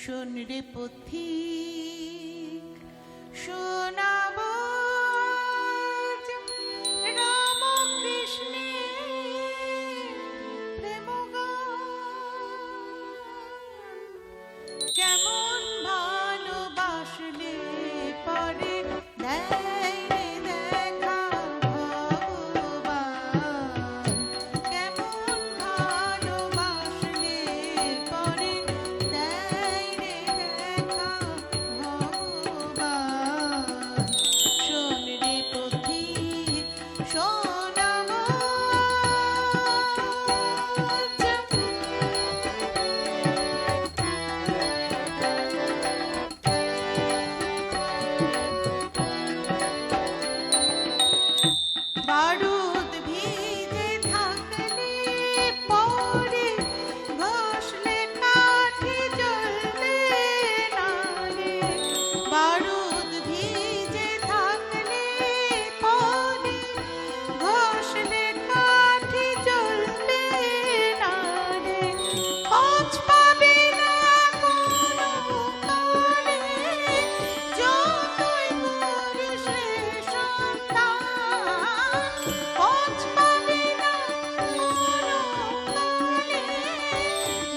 শোন রে পথিক শোনাব রাম কৃষ্ণের প্রেম কেমন ভালোবাসলে পরে দেয় রে দেখা ভগবান কেমন ভালোবাসলে পরে দেয় রে দেখা ভগবান শোন রে পথিক শোনাব বারুদ ভিজে থাকলে পরে ঘষলে কাঠি জ্বলবে না রে বারুদ ভিজে থাকলে পরে ঘষলে কাঠি জ্বলবে না রে খোঁজ পাবে না কোনো কালে যতই করিস রে সন্তান খোঁজ পাবে না কোনো কালে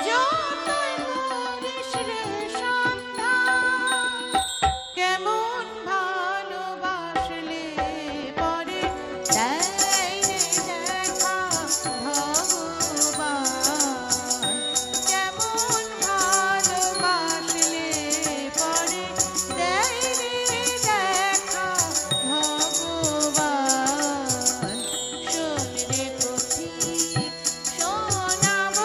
যতই করিস রে সন্তান কেমন ভালোবাসলে পরে দেয় রে দেখা ভগবান কেমন ভালোবাসলে পরে দেয় রে দেখা ভগবান শোন রে পথিক শোনাব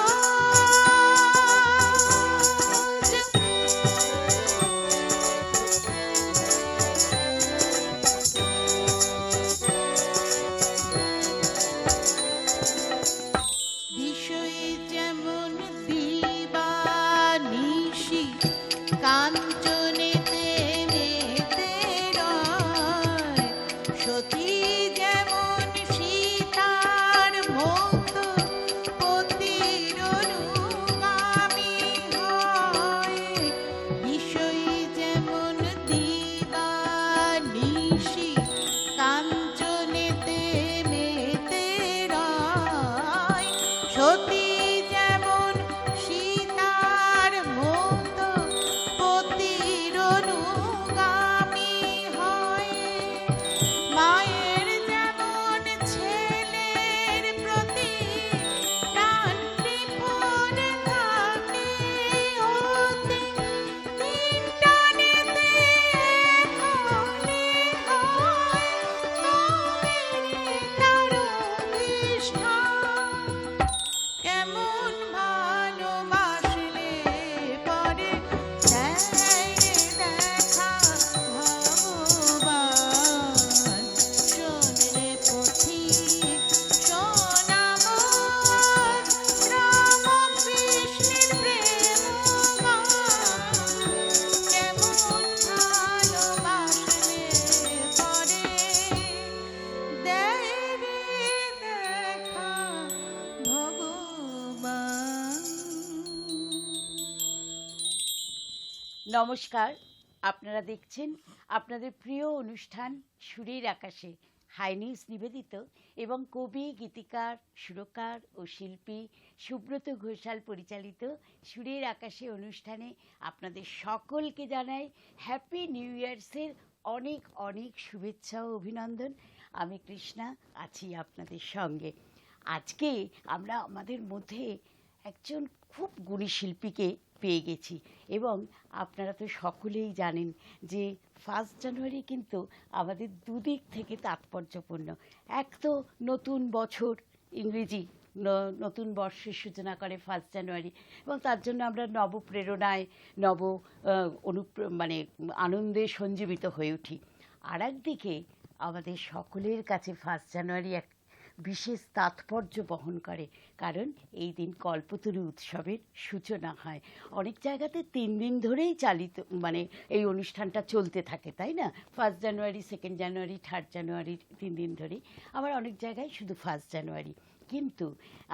বিষয় যেমন দিবানিশি কাঞ্চনেতে মেতে রয় সতী যেমন সীতার ভক্ত পতির অনুগামী হয় বিষয় যেমন দিবানিশি কাঞ্চনেতে মেতে রয় সতী যেমন সীতার ভক্ত পতির অনুগামী হয় মায়ের যেমন ছেলের প্রতি প্রাণ কৃপণ থাকে অতি তিন টানেতে এখনে হয় তবে তার অধিষ্ঠান কেমন ভালোবাসলে পরে দেয় রে দেখা ভগবান শোন রে পথিক শোনাব রাম কৃষ্ণের প্রেম গান কেমন ভালোবাসলে পরে দেয় রে দেখা ভগবান। নমস্কার, আপনারা দেখছেন আপনাদের প্রিয় অনুষ্ঠান সুরের আকাশে হাই নিউজ নিবেদিত এবং কবি গীতিকার সুরকার ও শিল্পী সুব্রত ঘোষাল পরিচালিত সুরের আকাশে অনুষ্ঠানে আপনাদের সকলকে জানাই হ্যাপি নিউ ইয়ার্সের অনেক অনেক শুভেচ্ছা ও অভিনন্দন। আমি কৃষ্ণা আছি আপনাদের সঙ্গে। আজকে আমরা আমাদের মধ্যে একজন খুব গুণী শিল্পীকে পেয়ে গেছি এবং আপনারা তো সকলেই জানেন যে 1 জানুয়ারি কিন্তু আমাদের দুদিক থেকে তাৎপর্যপূর্ণ। এক তো নতুন বছর, ইংরেজি নতুন বর্ষের সূচনা করে 1 জানুয়ারি এবং তার জন্য আমরা নবপ্রেরণায় মানে আনন্দে সঞ্জীবিত হয়ে উঠি। আর একদিকে আমাদের সকলের কাছে 1 জানুয়ারি এক বিশেষ তাৎপর্য বহন করে, কারণ এই দিন কল্পতরু উৎসবের সূচনা হয়। অনেক জায়গাতে 3 দিন ধরেই চালিত মানে এই অনুষ্ঠানটা চলতে থাকে, তাই না? 1 জানুয়ারি, 2 জানুয়ারি, 3 জানুয়ারি 3 দিন ধরেই। আবার অনেক জায়গায় শুধু 1 জানুয়ারি। কিন্তু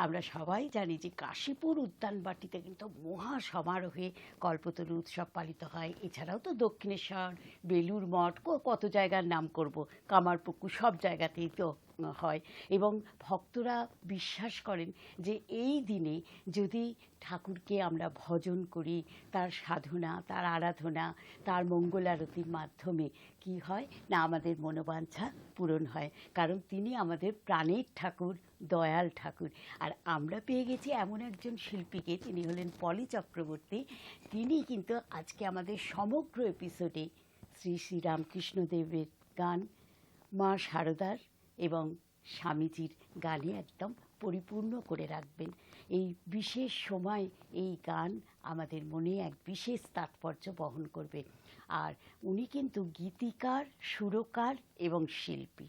আমরা সবাই জানি যে কাশীপুর উদ্যানবাটিতে কিন্তু মহা সমারোহে কল্পতরু উৎসব পালিত হয়। এছাড়াও তো দক্ষিণেশ্বর, বেলুড় মঠ, কত জায়গার নাম করব, কামারপুকুর, সব জায়গাতেই তো হয়। এবং ভক্তরা বিশ্বাস করেন যে এই দিনে যদি ঠাকুরকে আমরা ভজন করি, তার সাধনা, তার আরাধনা, তার মঙ্গল আরতির মাধ্যমে কি হয় না, আমাদের মনোবাঞ্ছা পূরণ হয়। কারণ তিনি আমাদের প্রাণের ঠাকুর, দয়াল ঠাকুর। আর আমরা পেয়ে গেছি এমন একজন শিল্পীকে, তিনি হলেন পলি চক্রবর্তী। তিনি কিন্তু আজকে আমাদের সমগ্র এপিসোডে শ্রী শ্রী রামকৃষ্ণদেবের গান, মা শারদার এবং স্বামীজির গানে একদম পরিপূর্ণ করে রাখবেন। এই বিশেষ সময় এই গান আমাদের মনে এক বিশেষ তাৎপর্য বহন করবে। আর উনি কিন্তু গীতিকার, সুরকার এবং শিল্পী।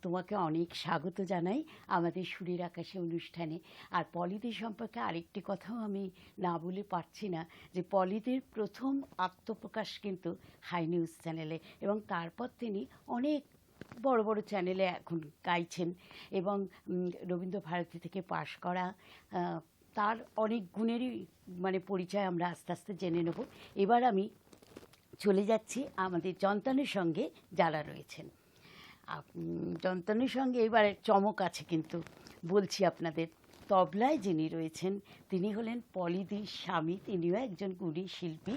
তোমাকে অনেক স্বাগত জানাই আমাদের সুরের আকাশে অনুষ্ঠানে। আর পলিদের সম্পর্কে আরেকটি কথাও আমি না বলে পারছি না, যে পলিদের প্রথম আত্মপ্রকাশ কিন্তু হাই নিউজ চ্যানেলে, এবং তারপর তিনি অনেক বড় বড় চ্যানেলে এখন গাইছেন। এবং রবীন্দ্রভারতী থেকে পাশ করা, তার অনেক গুণেরই মানে পরিচয় আমরা আস্তে আস্তে জেনে নেব। এবার আমি চলে যাচ্ছি আমাদের যন্ত্রণের সঙ্গে যারা রয়েছেন। যন্ত্রণের সঙ্গে এবারে চমক আছে, কিন্তু বলছি আপনাদের। তবলায় যিনি রয়েছেন তিনি হলেন পলিদির স্বামী, তিনিও একজন গুণী শিল্পী।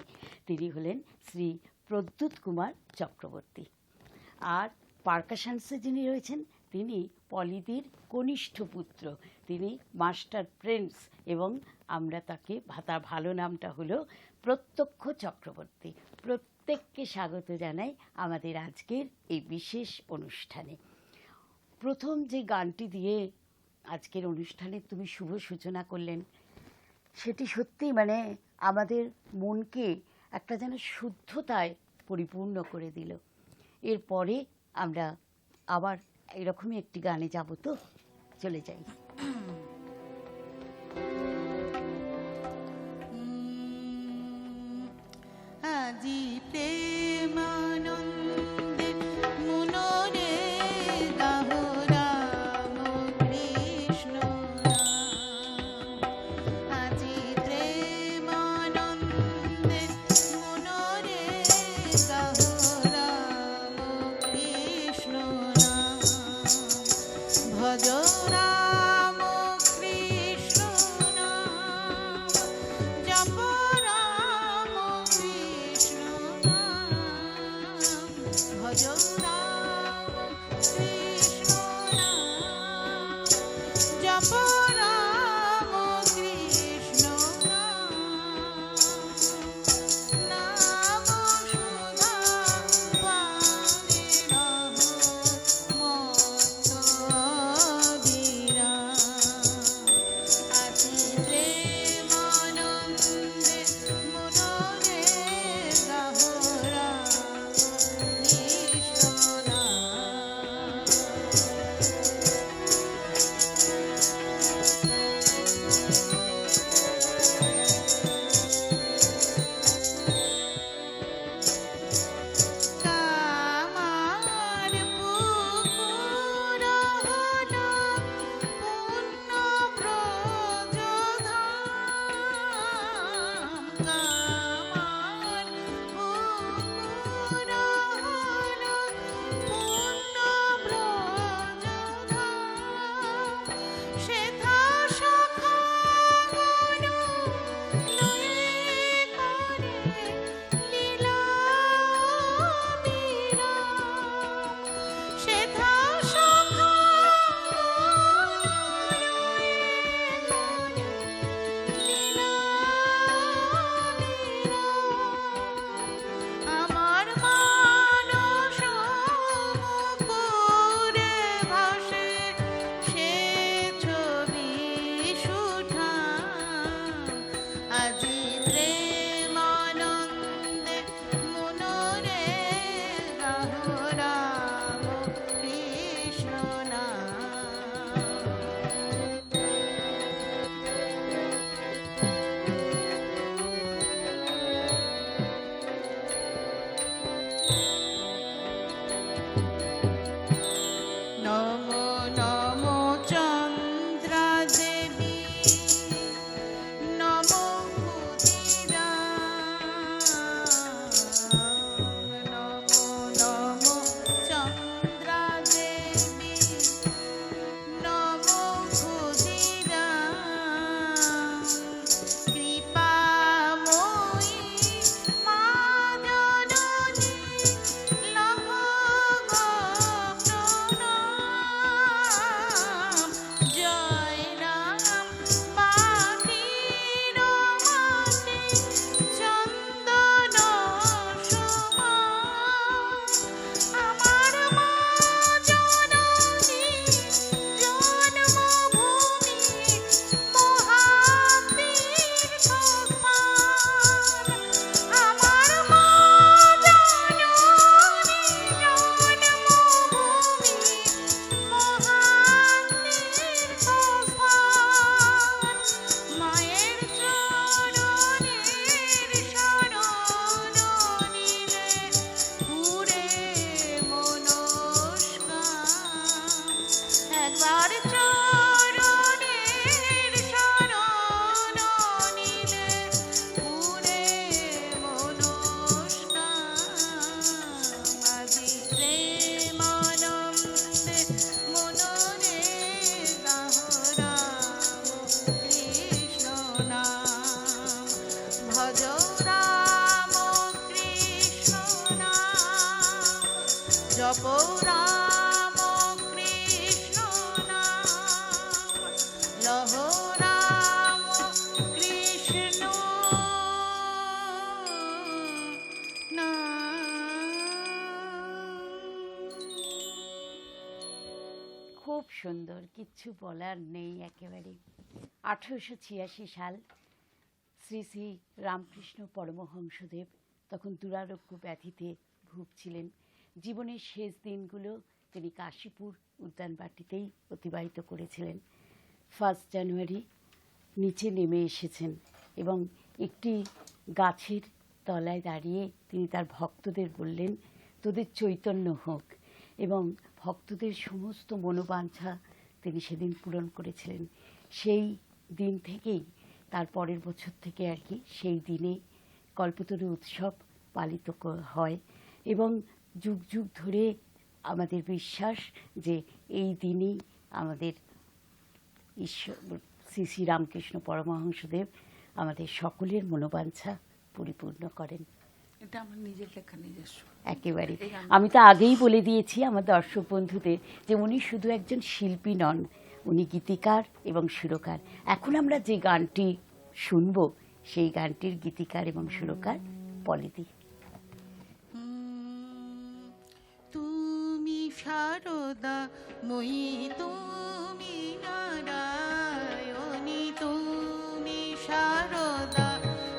তিনি হলেন শ্রী প্রদ্যুৎ কুমার চক্রবর্তী। আর পারকাশনসে যিনি রয়েছেন তিনি পলিদির কনিষ্ঠ পুত্র, তিনি মাস্টার প্রিন্স, এবং আমরা তাকে, তার ভালো নামটা হলো প্রত্যক্ষ চক্রবর্তী। প্রত্যেককে স্বাগত জানাই আমাদের আজকের এই বিশেষ অনুষ্ঠানে। প্রথম যে গানটি দিয়ে আজকের অনুষ্ঠানের তুমি শুভ সূচনা করলেন, সেটি সত্যিই মানে আমাদের মনকে একটা যেন শুদ্ধতায় পরিপূর্ণ করে দিল। এরপরে আমরা আবার এরকমই একটি গানে যাব, তো চলে যাই। আজি প্রেমানন্দে মনরে গাহো রাম কৃষ্ণ নাম। আজি প্রেমানন্দে মনরে গাহো রাম কৃষ্ণ নাম। ভজ রাম কৃষ্ণ নাম, জপ রাম কৃষ্ণ নাম। ভজ রাম কৃষ্ণ নাম, জপ রাম কৃষ্ণ নাম। নাম সুধা পানে রহ মত্ত অবিরাম। আজি প্রেমানন্দে মনরে গাহো রাম কৃষ্ণ নাম। কিচ্ছু বলার নেই একেবারে। 1886 সাল, শ্রী শ্রী রামকৃষ্ণ পরমহংসদেব তখন দুরারোগ্য ব্যাধিতে ভুগছিলেন। জীবনের শেষ দিনগুলো তিনি কাশীপুর উদ্যানবাটিতেই অতিবাহিত করেছিলেন। 1 জানুয়ারি নিচে নেমে এসেছেন এবং একটি গাছের তলায় দাঁড়িয়ে তিনি তার ভক্তদের বললেন, তোদের চৈতন্য হোক, এবং ভক্তদের সমস্ত মনোবাঞ্ছা তিনি সেদিন পূরণ করেছিলেন। সেই দিন থেকেই, তার পরের বছর থেকে আর কি, সেই দিনে কল্পতরু উৎসব পালিত হয় এবং যুগ যুগ ধরে আমাদের বিশ্বাস যে এই দিনই আমাদের ঈশ্বর শ্রী শ্রী রামকৃষ্ণ পরমহংসদেব আমাদের সকলের মনোবাঞ্ছা পরিপূর্ণ করেন। এটা আমার নিজের লেখা, নিজস্ব একেবারে। আমি তো আগেই বলে দিয়েছি আমার দর্শক বন্ধুদের যে উনি শুধু একজন শিল্পী নন, উনি গীতিকার এবং সুরকার। এখন আমরা যে গানটি শুনব সেই গানটির গীতিকার এবং সুরকার পলিদি। তুমি শারদা মই, তুমি নারায়ণী, তুমি শারদা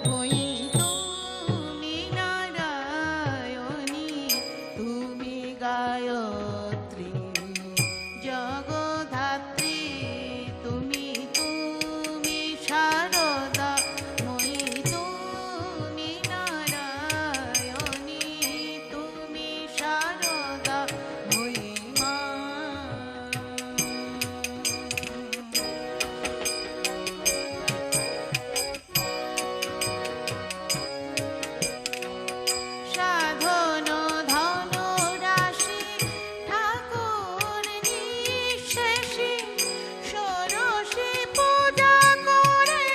মই, তুমি নারায়ণী, তুমি গায়ত্রী জগদ্ধাত্রী, তুমি শারদা মই, তুমি নারায়ণী, তুমি শারদা মই মা। সাধন ধন রাশি ঠাকুর নিঃশেষী, ষোড়শী পূজা করে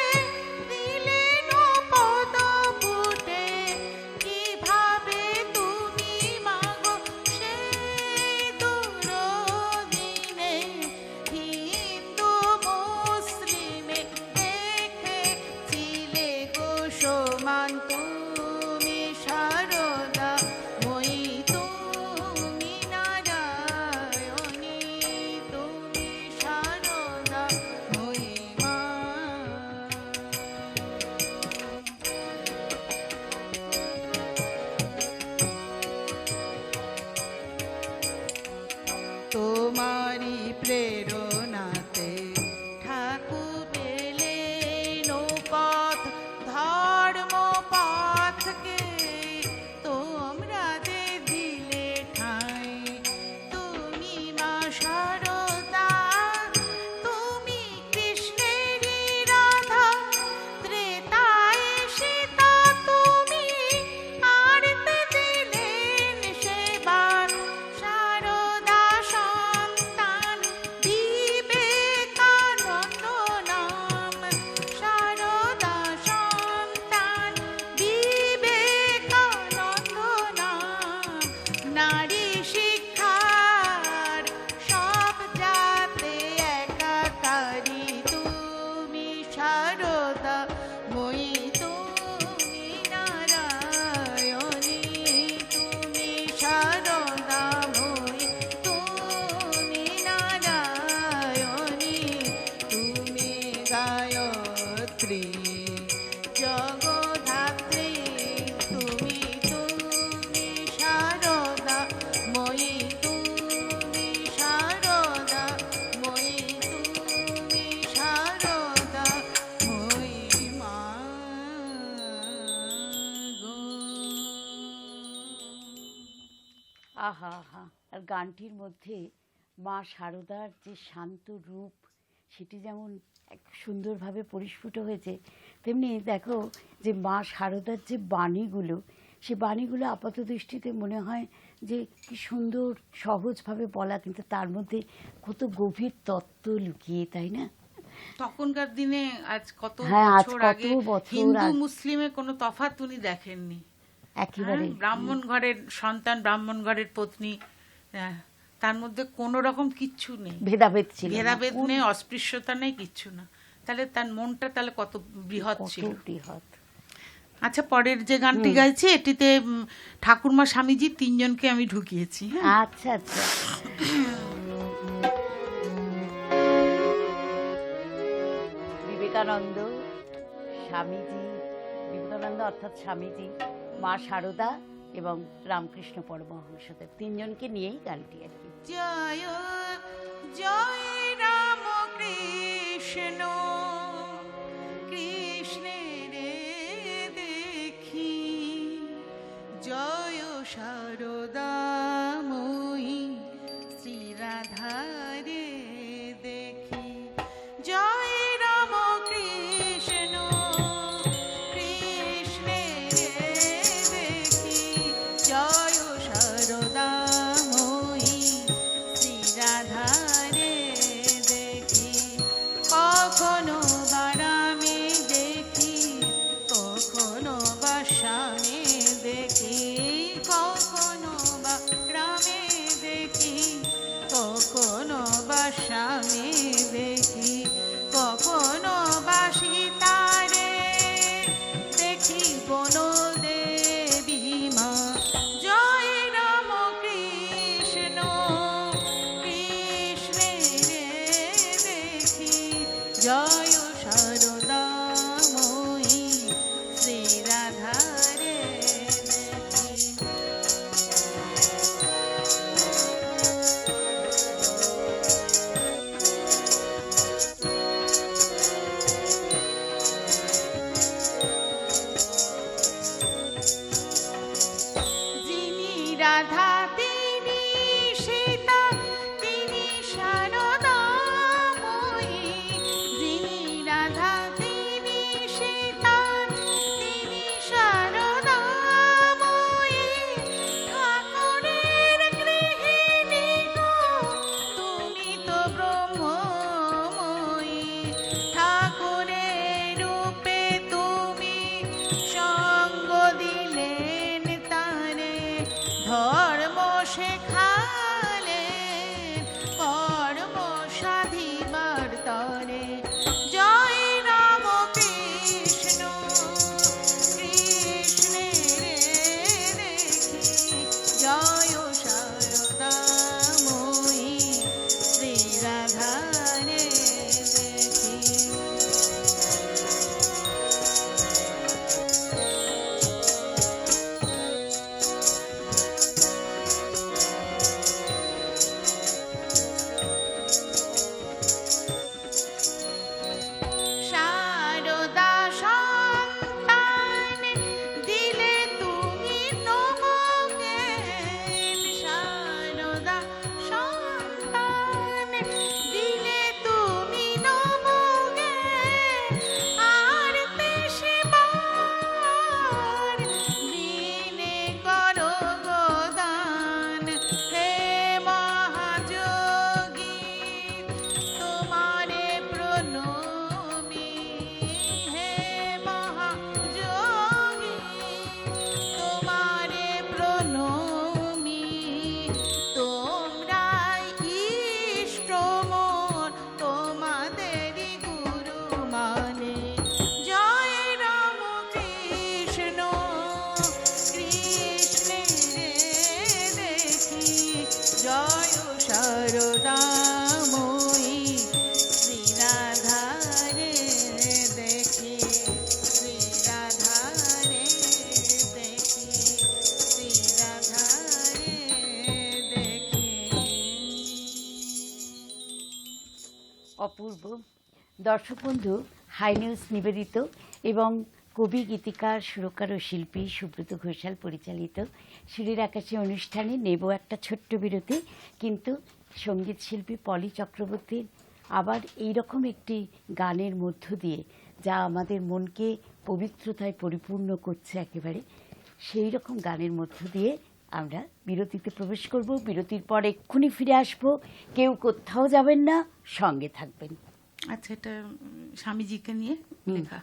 দিলেন পদ ফুটে, কিভাবে তুমি মাগো সেই দুরদিনে, হিন্দু মুসলিমে দেখেছিলে গো সমান, তুমি শারদা মই, তুমি নারায়ণী, তুমি শারদা মই মা। তোমারি প্রেরণাতে ঠাকুর পেলেন পথ, ধর্ম পথকে তোমরা যে দিলে ঠাঁই, তুমি মা শারদা, তুমি কৃষ্ণেরই রাধা, ত্রেতায় সীতা তুমি, আরতে দিলেন সেবার, শারদা সন্তান বিবেকানন্দ নাম, শারদা সন্তান বিবেকানন্দ নাম, নারী শিক্ষার সব জাতে একাকারী, তুমি শারদা মই, তুমি নারায়ণী, তুমি শারদা মই, তুমি নারায়ণী, তুমি গায়ত্রী জগদ্ধাত্রী, তুমি শারদা মই, তুমি শারদা মই, তুমি শারদা মই মা গো। আহা আহা! আর গানটির মধ্যে মা শারদার যে শান্ত রূপ, সেটি যেমন এক সুন্দরভাবে পরিস্ফুট হয়েছে, তেমনি দেখো যে মা শারদার যে বাণীগুলো, সে বাণীগুলো আপাত দৃষ্টিতে মনে হয় যে কি সুন্দর সহজভাবে বলা, কিন্তু তার মধ্যে কত গভীর তত্ত্ব লুকিয়ে, তাই না? তখনকার দিনে আজ কত হ্যাঁ, আজ বছর কত আগে বছর হিন্দু আগে। মুসলিমে কোনো তফাৎ উনি দেখেননি। একেবারে ব্রাহ্মণ ঘরের সন্তান, ব্রাহ্মণ ঘরের পত্নী, তার মধ্যে কোনো রকম কিচ্ছু নেই, ভেদাভেদ ছিল না। ভেদাভেদ নেই, অস্পৃশ্যতা নেই, কিচ্ছু না। তাহলে তার মনটা তাহলে কত বৃহৎ কত ছিল। বৃহৎ। আচ্ছা, পরের যে গানটি গাইছি এটিতে ঠাকুরমা স্বামীজি তিনজনকে আমি ঢুকিয়েছি। হ্যাঁ, আচ্ছা আচ্ছা। বিবেকানন্দ, স্বামীজি, বিবেকানন্দ অর্থাৎ স্বামীজি, মা শারদা এবং রামকৃষ্ণ পরমহংসদেব, তিনজনকে নিয়েই গানটি আর কি। জয় জয় রাম কৃষ্ণ কৃষ্ণের দেখি, জয় শারদাময়ী শ্রী রাধারে দেখি, জয় রাম কৃষ্ণ কৃষ্ণের দেখি, জয় শারদাময়ী শ্রী রাধারে দেখি, কখনো বা রামে দেখি, কখনো বা শ্যামে দেখি, কখনো বা রামে দেখি, কখনো বা শ্যামে দেখি, কখনো বা সীতারে দেখি বনদেবী মা, জয় রাম কৃষ্ণ কৃষ্ণের দেখি, জয় শারদাময়ী শ্রী রাধারে দেখি। যিনি রাধা তিনি সীতা, তিনি শারদাময়ী, যিনি রাধা তিনি সীতা, তিনি শারদাময়ী, ঠাকুরের গৃহিণী গো তুমি তো ব্রহ্মময়ী, ঠাকুরের রূপে তুমি সঙ্গ দিলেন তারে, ধর্ম শেখালেন কর্ম সাধিবার তরে, জয় রাম কৃষ্ণ কৃষ্ণের দেখি, জয় শারদাময়ী শ্রী রাধারে দেখি। শারদা সন্তান দিলে তুমি নমজ্ঞান, শারদা সন্তান দিলে তুমি নমজ্ঞান, আর পেশবার দিনে করো গোদান, হে মহাযোগী তোমারে প্রণমি, হে মহাযোগী তোমারে প্রণমি, তোমরাই ইষ্ট মোর তোমাদেরই গুরু মানে, জয় রাম কৃষ্ণ কৃষ্ণের দেখি, জয় শারদাময়ী শ্রী রাধারে দেখি, শ্রী রাধারে দেখি, শ্রী রাধারে দেখি। অপূর্ব। দর্শক বন্ধু, হাই নিউজ নিবেদিত এবং কবি, গীতিকার, সুরকার ও শিল্পী সুব্রত ঘোষাল পরিচালিত সুরের আকাশে অনুষ্ঠানে নেব একটা ছোট্ট বিরতি, কিন্তু সঙ্গীত শিল্পী পলি চক্রবর্তীর আবার এইরকম একটি গানের মধ্য দিয়ে যা আমাদের মনকে পবিত্রতায় পরিপূর্ণ করছে একেবারে, সেই রকম গানের মধ্য দিয়ে আমরা বিরতিতে প্রবেশ করব। বিরতির পর এক্ষুনি ফিরে আসব, কেউ কোথাও যাবেন না, সঙ্গে থাকবেন। আচ্ছা, এটা স্বামীজিকে নিয়ে লেখা।